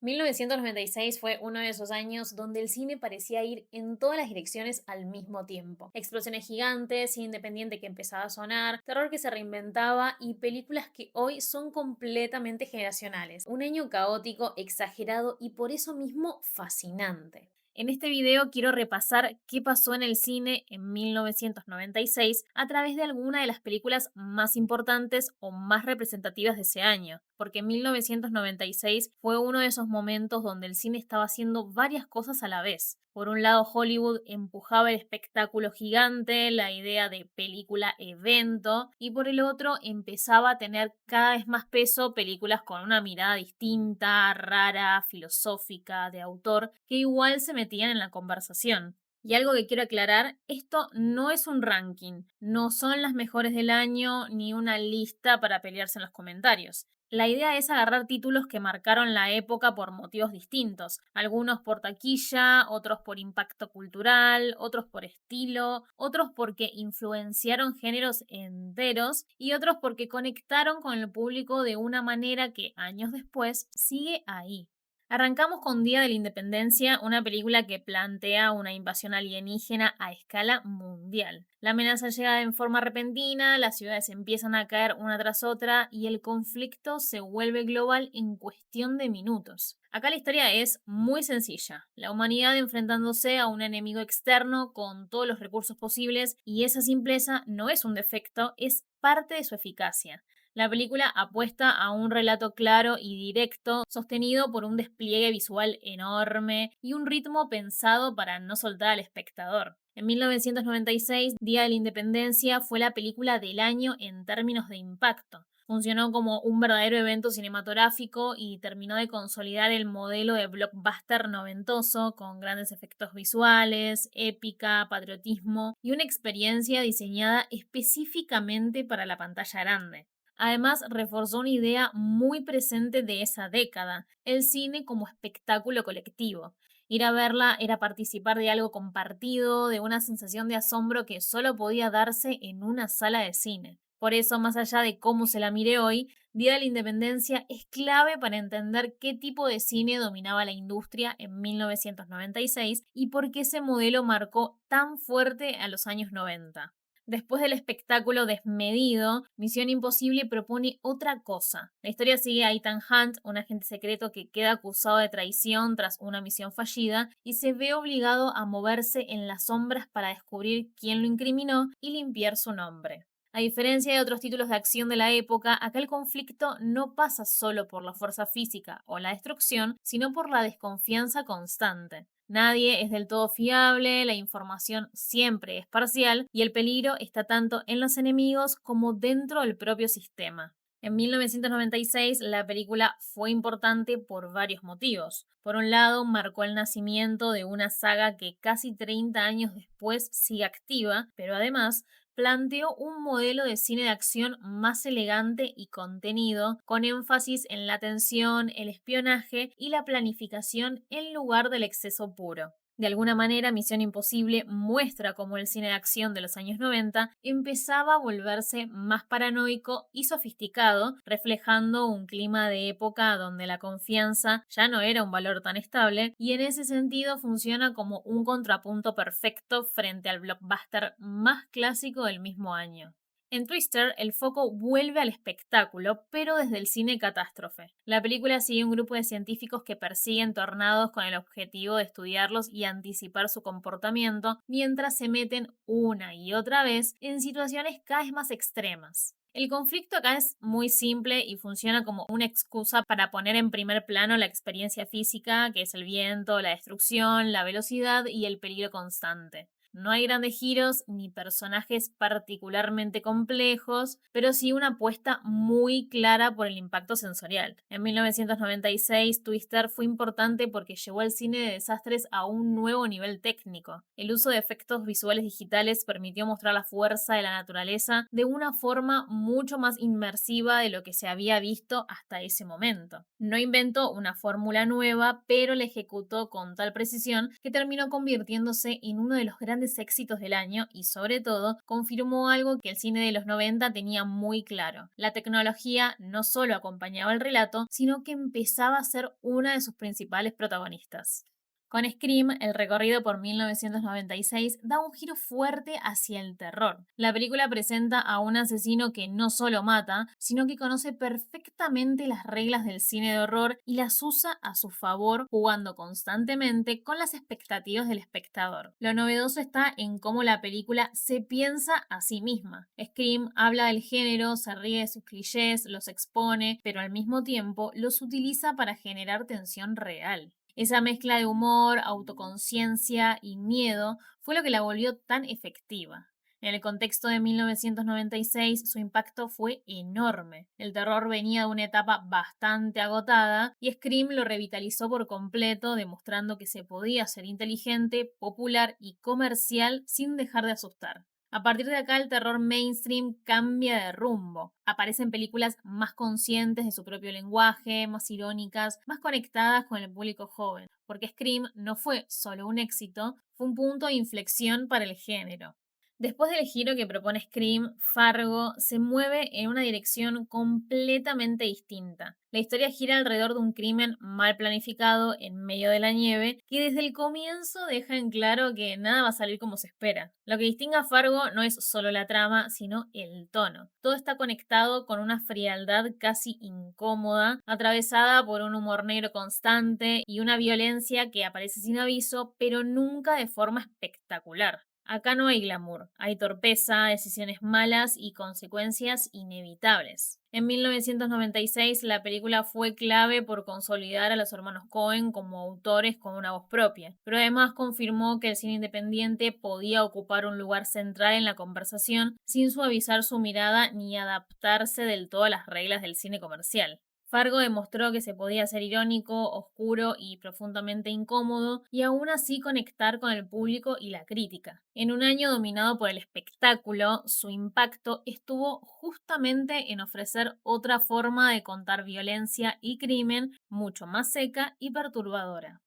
1996 fue uno de esos años donde el cine parecía ir en todas las direcciones al mismo tiempo. Explosiones gigantes, cine independiente que empezaba a sonar, terror que se reinventaba y películas que hoy son completamente generacionales. Un año caótico, exagerado y por eso mismo fascinante. En este video quiero repasar qué pasó en el cine en 1996 a través de alguna de las películas más importantes o más representativas de ese año, porque 1996 fue uno de esos momentos donde el cine estaba haciendo varias cosas a la vez. Por un lado, Hollywood empujaba el espectáculo gigante, la idea de película evento, y por el otro empezaba a tener cada vez más peso películas con una mirada distinta, rara, filosófica, de autor, que igual se metían en la conversación. Y algo que quiero aclarar, esto no es un ranking, no son las mejores del año ni una lista para pelearse en los comentarios. La idea es agarrar títulos que marcaron la época por motivos distintos, algunos por taquilla, otros por impacto cultural, otros por estilo, otros porque influenciaron géneros enteros y otros porque conectaron con el público de una manera que años después sigue ahí. Arrancamos con Día de la Independencia, una película que plantea una invasión alienígena a escala mundial. La amenaza llega en forma repentina, las ciudades empiezan a caer una tras otra y el conflicto se vuelve global en cuestión de minutos. Acá la historia es muy sencilla. La humanidad enfrentándose a un enemigo externo con todos los recursos posibles y esa simpleza no es un defecto, es parte de su eficacia. La película apuesta a un relato claro y directo, sostenido por un despliegue visual enorme y un ritmo pensado para no soltar al espectador. En 1996, Día de la Independencia fue la película del año en términos de impacto. Funcionó como un verdadero evento cinematográfico y terminó de consolidar el modelo de blockbuster noventoso con grandes efectos visuales, épica, patriotismo y una experiencia diseñada específicamente para la pantalla grande. Además, reforzó una idea muy presente de esa década, el cine como espectáculo colectivo. Ir a verla era participar de algo compartido, de una sensación de asombro que solo podía darse en una sala de cine. Por eso, más allá de cómo se la mire hoy, Día de la Independencia es clave para entender qué tipo de cine dominaba la industria en 1996 y por qué ese modelo marcó tan fuerte a los años 90. Después del espectáculo desmedido, Misión Imposible propone otra cosa. La historia sigue a Ethan Hunt, un agente secreto que queda acusado de traición tras una misión fallida y se ve obligado a moverse en las sombras para descubrir quién lo incriminó y limpiar su nombre. A diferencia de otros títulos de acción de la época, acá el conflicto no pasa solo por la fuerza física o la destrucción, sino por la desconfianza constante. Nadie es del todo fiable, la información siempre es parcial y el peligro está tanto en los enemigos como dentro del propio sistema. En 1996 la película fue importante por varios motivos. Por un lado, marcó el nacimiento de una saga que casi 30 años después sigue activa, pero además planteó un modelo de cine de acción más elegante y contenido, con énfasis en la tensión, el espionaje y la planificación en lugar del exceso puro. De alguna manera, Misión Imposible muestra cómo el cine de acción de los años 90 empezaba a volverse más paranoico y sofisticado, reflejando un clima de época donde la confianza ya no era un valor tan estable y en ese sentido funciona como un contrapunto perfecto frente al blockbuster más clásico del mismo año. En Twister, el foco vuelve al espectáculo, pero desde el cine catástrofe. La película sigue un grupo de científicos que persiguen tornados con el objetivo de estudiarlos y anticipar su comportamiento, mientras se meten una y otra vez en situaciones cada vez más extremas. El conflicto acá es muy simple y funciona como una excusa para poner en primer plano la experiencia física, que es el viento, la destrucción, la velocidad y el peligro constante. No hay grandes giros ni personajes particularmente complejos, pero sí una apuesta muy clara por el impacto sensorial. En 1996, Twister fue importante porque llevó al cine de desastres a un nuevo nivel técnico. El uso de efectos visuales digitales permitió mostrar la fuerza de la naturaleza de una forma mucho más inmersiva de lo que se había visto hasta ese momento. No inventó una fórmula nueva, pero la ejecutó con tal precisión que terminó convirtiéndose en uno de los grandes grandes éxitos del año y sobre todo confirmó algo que el cine de los 90 tenía muy claro. La tecnología no solo acompañaba el relato, sino que empezaba a ser una de sus principales protagonistas. Con Scream, el recorrido por 1996 da un giro fuerte hacia el terror. La película presenta a un asesino que no solo mata, sino que conoce perfectamente las reglas del cine de horror y las usa a su favor, jugando constantemente con las expectativas del espectador. Lo novedoso está en cómo la película se piensa a sí misma. Scream habla del género, se ríe de sus clichés, los expone, pero al mismo tiempo los utiliza para generar tensión real. Esa mezcla de humor, autoconciencia y miedo fue lo que la volvió tan efectiva. En el contexto de 1996, su impacto fue enorme. El terror venía de una etapa bastante agotada y Scream lo revitalizó por completo, demostrando que se podía ser inteligente, popular y comercial sin dejar de asustar. A partir de acá el terror mainstream cambia de rumbo. Aparecen películas más conscientes de su propio lenguaje, más irónicas, más conectadas con el público joven, porque Scream no fue solo un éxito, fue un punto de inflexión para el género. Después del giro que propone Scream, Fargo se mueve en una dirección completamente distinta. La historia gira alrededor de un crimen mal planificado en medio de la nieve que desde el comienzo deja en claro que nada va a salir como se espera. Lo que distingue a Fargo no es solo la trama, sino el tono. Todo está conectado con una frialdad casi incómoda, atravesada por un humor negro constante y una violencia que aparece sin aviso, pero nunca de forma espectacular. Acá no hay glamour, hay torpeza, decisiones malas y consecuencias inevitables. En 1996 la película fue clave por consolidar a los hermanos Coen como autores con una voz propia, pero además confirmó que el cine independiente podía ocupar un lugar central en la conversación sin suavizar su mirada ni adaptarse del todo a las reglas del cine comercial. Fargo demostró que se podía ser irónico, oscuro y profundamente incómodo, y aún así conectar con el público y la crítica. En un año dominado por el espectáculo, su impacto estuvo justamente en ofrecer otra forma de contar violencia y crimen mucho más seca y perturbadora.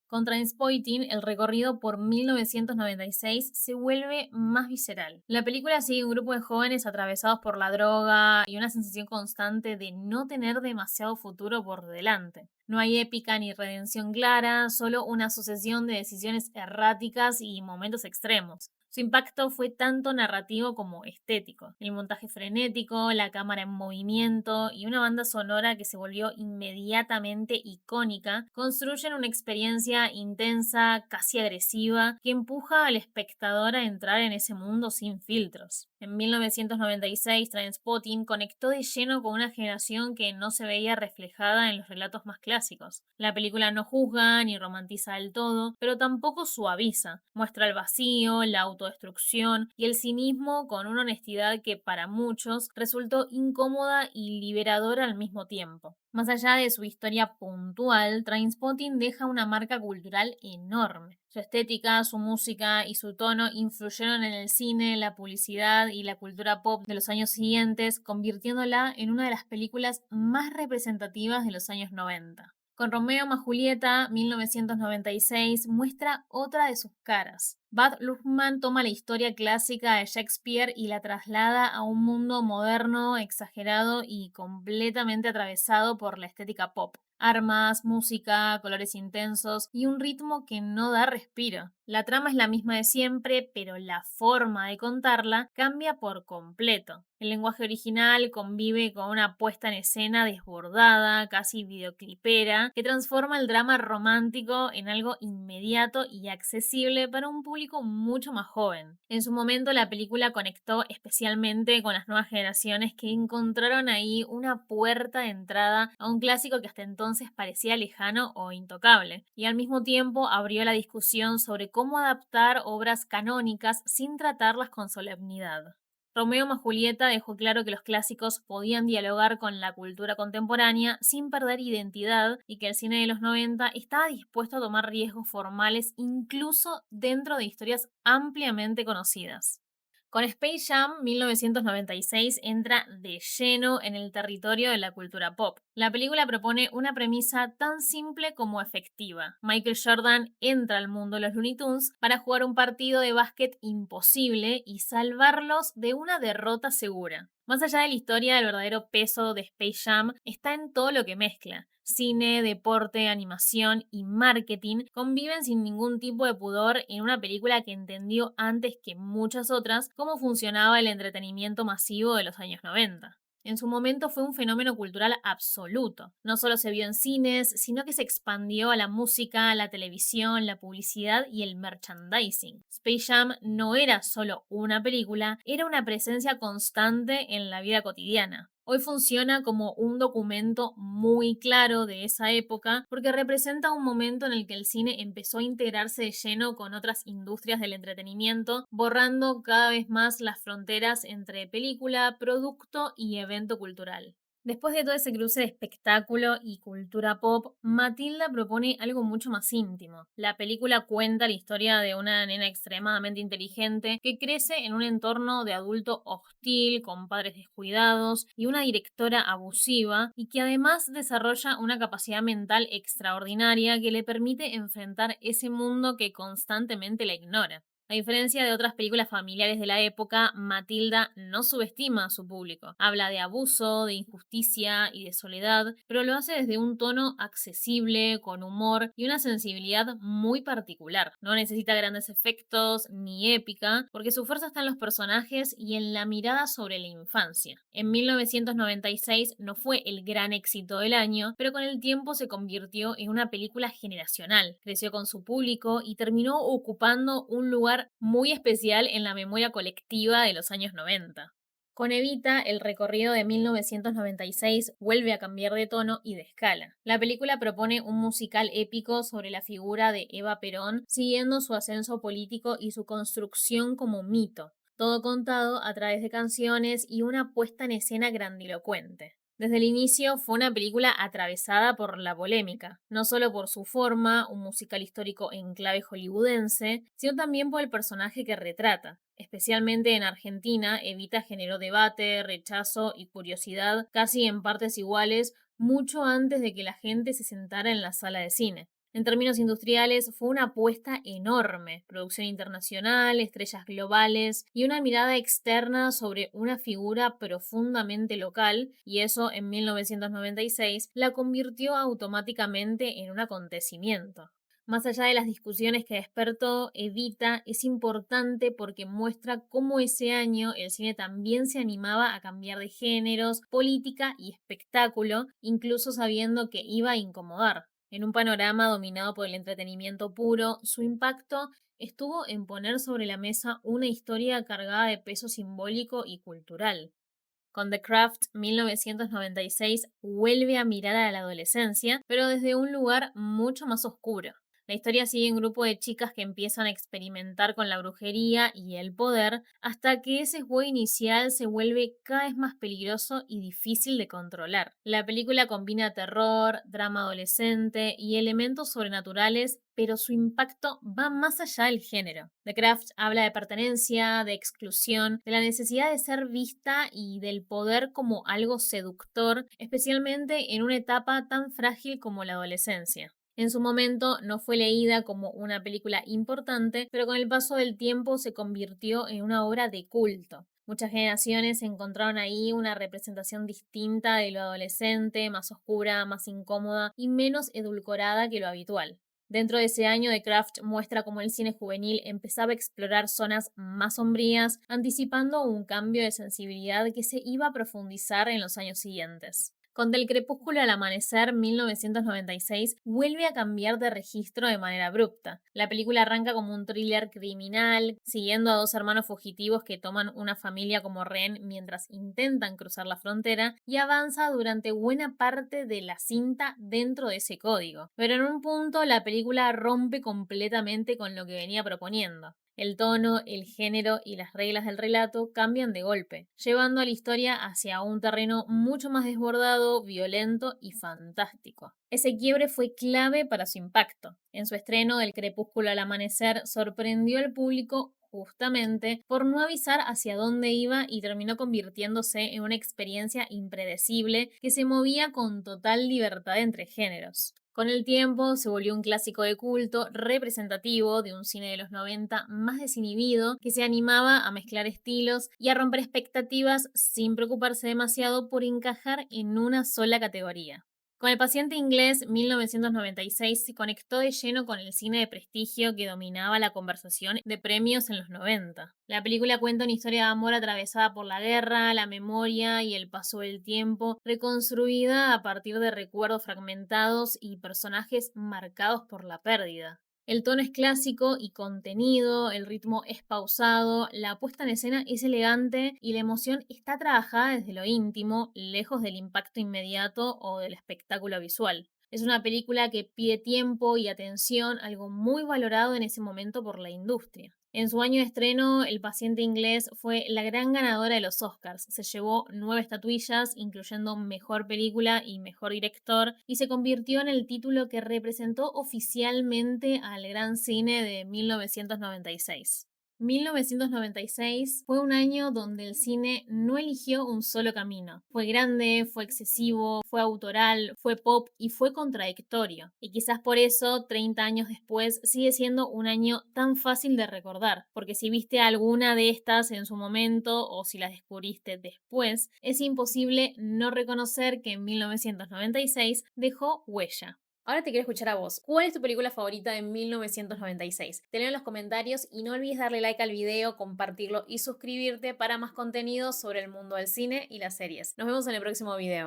Con Trainspotting, el recorrido por 1996 se vuelve más visceral. La película sigue un grupo de jóvenes atravesados por la droga y una sensación constante de no tener demasiado futuro por delante. No hay épica ni redención clara, solo una sucesión de decisiones erráticas y momentos extremos. Su impacto fue tanto narrativo como estético. El montaje frenético, la cámara en movimiento y una banda sonora que se volvió inmediatamente icónica construyen una experiencia intensa, casi agresiva, que empuja al espectador a entrar en ese mundo sin filtros. En 1996, Trainspotting conectó de lleno con una generación que no se veía reflejada en los relatos más clásicos. La película no juzga ni romantiza del todo, pero tampoco suaviza. Muestra el vacío, la autodestrucción y el cinismo con una honestidad que para muchos resultó incómoda y liberadora al mismo tiempo. Más allá de su historia puntual, Trainspotting deja una marca cultural enorme. Su estética, su música y su tono influyeron en el cine, la publicidad y la cultura pop de los años siguientes, convirtiéndola en una de las películas más representativas de los años 90. Con Romeo más Julieta, 1996, muestra otra de sus caras. Baz Luhrmann toma la historia clásica de Shakespeare y la traslada a un mundo moderno, exagerado y completamente atravesado por la estética pop. Armas, música, colores intensos y un ritmo que no da respiro. La trama es la misma de siempre, pero la forma de contarla cambia por completo. El lenguaje original convive con una puesta en escena desbordada, casi videoclipera, que transforma el drama romántico en algo inmediato y accesible para un público mucho más joven. En su momento la película conectó especialmente con las nuevas generaciones que encontraron ahí una puerta de entrada a un clásico que hasta entonces parecía lejano o intocable, y al mismo tiempo abrió la discusión sobre cómo adaptar obras canónicas sin tratarlas con solemnidad. Romeo más Julieta dejó claro que los clásicos podían dialogar con la cultura contemporánea sin perder identidad y que el cine de los 90 estaba dispuesto a tomar riesgos formales incluso dentro de historias ampliamente conocidas. Con Space Jam, 1996 entra de lleno en el territorio de la cultura pop. La película propone una premisa tan simple como efectiva. Michael Jordan entra al mundo de los Looney Tunes para jugar un partido de básquet imposible y salvarlos de una derrota segura. Más allá de la historia, el verdadero peso de Space Jam está en todo lo que mezcla. Cine, deporte, animación y marketing conviven sin ningún tipo de pudor en una película que entendió antes que muchas otras cómo funcionaba el entretenimiento masivo de los años 90. En su momento fue un fenómeno cultural absoluto. No solo se vio en cines, sino que se expandió a la música, la televisión, la publicidad y el merchandising. Space Jam no era solo una película, era una presencia constante en la vida cotidiana. Hoy funciona como un documento muy claro de esa época porque representa un momento en el que el cine empezó a integrarse de lleno con otras industrias del entretenimiento, borrando cada vez más las fronteras entre película, producto y evento cultural. Después de todo ese cruce de espectáculo y cultura pop, Matilda propone algo mucho más íntimo. La película cuenta la historia de una nena extremadamente inteligente que crece en un entorno de adulto hostil, con padres descuidados y una directora abusiva, y que además desarrolla una capacidad mental extraordinaria que le permite enfrentar ese mundo que constantemente la ignora. A diferencia de otras películas familiares de la época, Matilda no subestima a su público. Habla de abuso, de injusticia y de soledad, pero lo hace desde un tono accesible, con humor y una sensibilidad muy particular. No necesita grandes efectos ni épica, porque su fuerza está en los personajes y en la mirada sobre la infancia. En 1996 no fue el gran éxito del año, pero con el tiempo se convirtió en una película generacional. Creció con su público y terminó ocupando un lugar muy especial en la memoria colectiva de los años 90. Con Evita, el recorrido de 1996 vuelve a cambiar de tono y de escala. La película propone un musical épico sobre la figura de Eva Perón, siguiendo su ascenso político y su construcción como mito, todo contado a través de canciones y una puesta en escena grandilocuente. Desde el inicio fue una película atravesada por la polémica, no solo por su forma, un musical histórico en clave hollywoodense, sino también por el personaje que retrata. Especialmente en Argentina, Evita generó debate, rechazo y curiosidad casi en partes iguales, mucho antes de que la gente se sentara en la sala de cine. En términos industriales, fue una apuesta enorme, producción internacional, estrellas globales y una mirada externa sobre una figura profundamente local, y eso en 1996 la convirtió automáticamente en un acontecimiento. Más allá de las discusiones que despertó, Evita es importante porque muestra cómo ese año el cine también se animaba a cambiar de géneros, política y espectáculo, incluso sabiendo que iba a incomodar. En un panorama dominado por el entretenimiento puro, su impacto estuvo en poner sobre la mesa una historia cargada de peso simbólico y cultural. Con The Craft, 1996 vuelve a mirar a la adolescencia, pero desde un lugar mucho más oscuro. La historia sigue un grupo de chicas que empiezan a experimentar con la brujería y el poder hasta que ese juego inicial se vuelve cada vez más peligroso y difícil de controlar. La película combina terror, drama adolescente y elementos sobrenaturales, pero su impacto va más allá del género. The Craft habla de pertenencia, de exclusión, de la necesidad de ser vista y del poder como algo seductor, especialmente en una etapa tan frágil como la adolescencia. En su momento no fue leída como una película importante, pero con el paso del tiempo se convirtió en una obra de culto. Muchas generaciones encontraron ahí una representación distinta de lo adolescente, más oscura, más incómoda y menos edulcorada que lo habitual. Dentro de ese año, The Craft muestra cómo el cine juvenil empezaba a explorar zonas más sombrías, anticipando un cambio de sensibilidad que se iba a profundizar en los años siguientes. Con Del crepúsculo al amanecer, 1996, vuelve a cambiar de registro de manera abrupta. La película arranca como un thriller criminal, siguiendo a dos hermanos fugitivos que toman una familia como rehén mientras intentan cruzar la frontera, y avanza durante buena parte de la cinta dentro de ese código. Pero en un punto la película rompe completamente con lo que venía proponiendo. El tono, el género y las reglas del relato cambian de golpe, llevando a la historia hacia un terreno mucho más desbordado, violento y fantástico. Ese quiebre fue clave para su impacto. En su estreno, El crepúsculo al amanecer sorprendió al público justamente por no avisar hacia dónde iba y terminó convirtiéndose en una experiencia impredecible que se movía con total libertad entre géneros. Con el tiempo se volvió un clásico de culto representativo de un cine de los 90 más desinhibido que se animaba a mezclar estilos y a romper expectativas sin preocuparse demasiado por encajar en una sola categoría. Con El paciente inglés, 1996 se conectó de lleno con el cine de prestigio que dominaba la conversación de premios en los 90. La película cuenta una historia de amor atravesada por la guerra, la memoria y el paso del tiempo, reconstruida a partir de recuerdos fragmentados y personajes marcados por la pérdida. El tono es clásico y contenido, el ritmo es pausado, la puesta en escena es elegante y la emoción está trabajada desde lo íntimo, lejos del impacto inmediato o del espectáculo visual. Es una película que pide tiempo y atención, algo muy valorado en ese momento por la industria. En su año de estreno, El paciente inglés fue la gran ganadora de los Oscars. Se llevó 9 estatuillas, incluyendo Mejor Película y Mejor Director, y se convirtió en el título que representó oficialmente al gran cine de 1996. 1996 fue un año donde el cine no eligió un solo camino. Fue grande, fue excesivo, fue autoral, fue pop y fue contradictorio. Y quizás por eso, 30 años después, sigue siendo un año tan fácil de recordar, porque si viste alguna de estas en su momento o si las descubriste después, es imposible no reconocer que en 1996 dejó huella. Ahora te quiero escuchar a vos. ¿Cuál es tu película favorita de 1996? Te leo en los comentarios y no olvides darle like al video, compartirlo y suscribirte para más contenido sobre el mundo del cine y las series. Nos vemos en el próximo video.